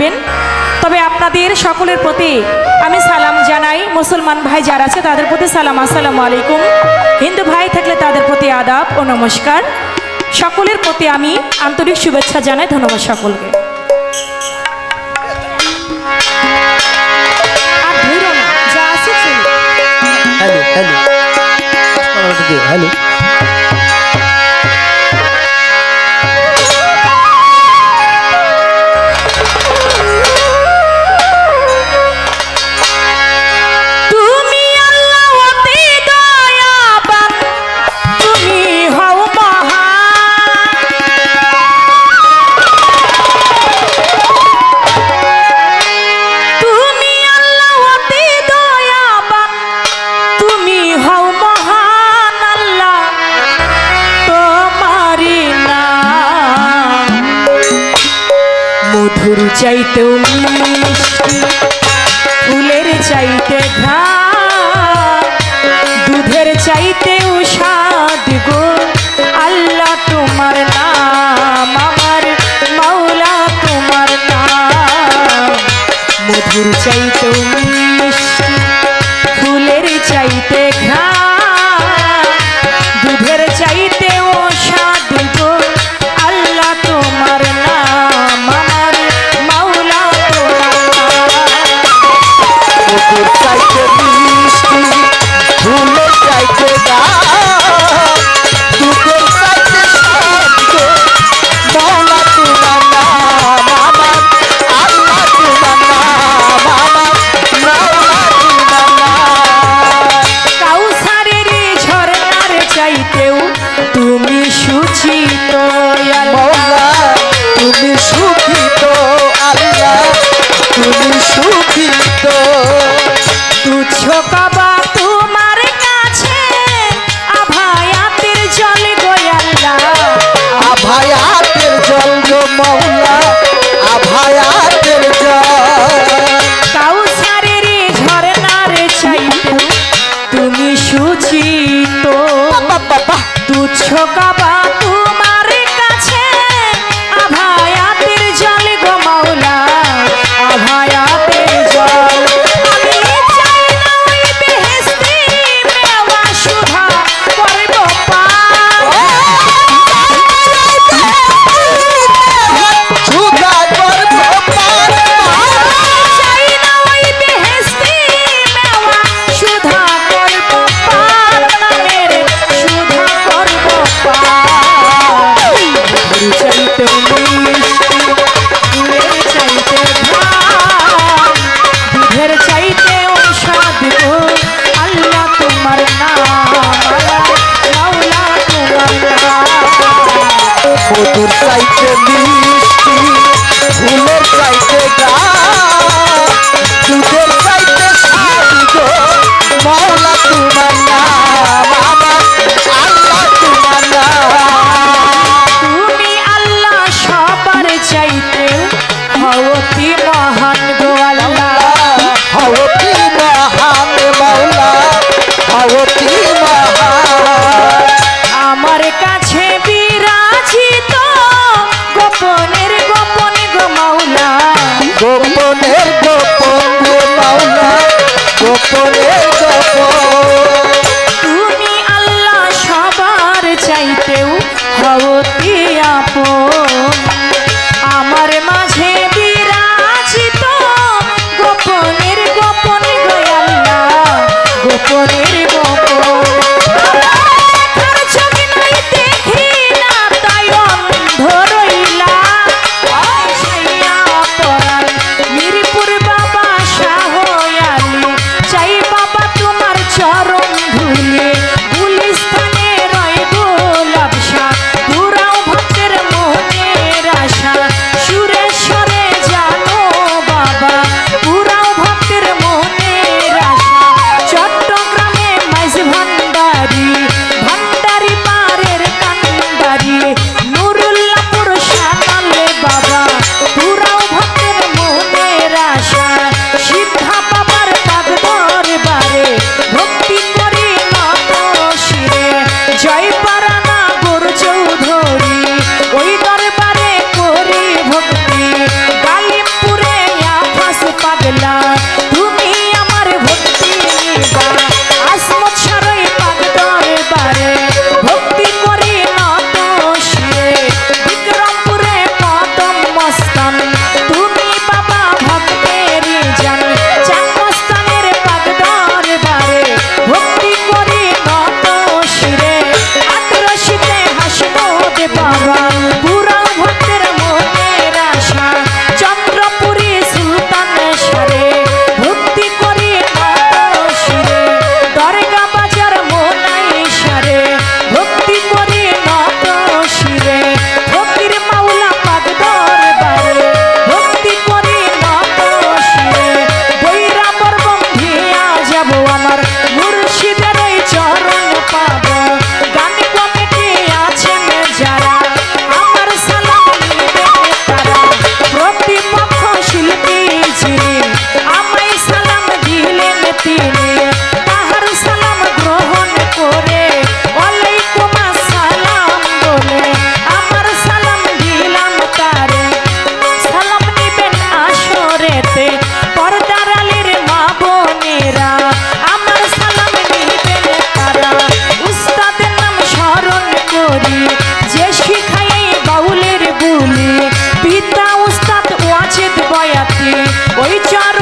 জানাবেন। তবে আপনাদের সকলের প্রতি আমি সালাম জানাই। মুসলমান ভাই যারা আছে তাদের প্রতি সালাম, আসসালামু আলাইকুম। হিন্দু ভাই থাকলে তাদের প্রতি আদাব ও নমস্কার। সকলের প্রতি আমি আন্তরিক শুভেচ্ছা জানাই। ধন্যবাদ সকলকে। হ্যালো মধুর চাইতেও মিষ্টি, ফুলের চাইতে ঘ্রাণ, দুধের চাইতেও স্বাদ গো আল্লাহ তোমার নাম, আমার মাওলা তোমার নাম। মধুর চাইতেও মিষ্টি, ফুলের চাইতে ঘ্রাণ, দুধের চাইতেও স্বাদ গো আল্লাহ তোমার নাম, আমার মাওলা তোমার নাম। মধুর চাইতে মিষ্টি, ফুলের চাইতে গান, দুধের চাইতে স্বাদ গো মাওলা তোমার নাম, আমার আল্লাহ তোমার নাম, আমার বয়াতি ওই চার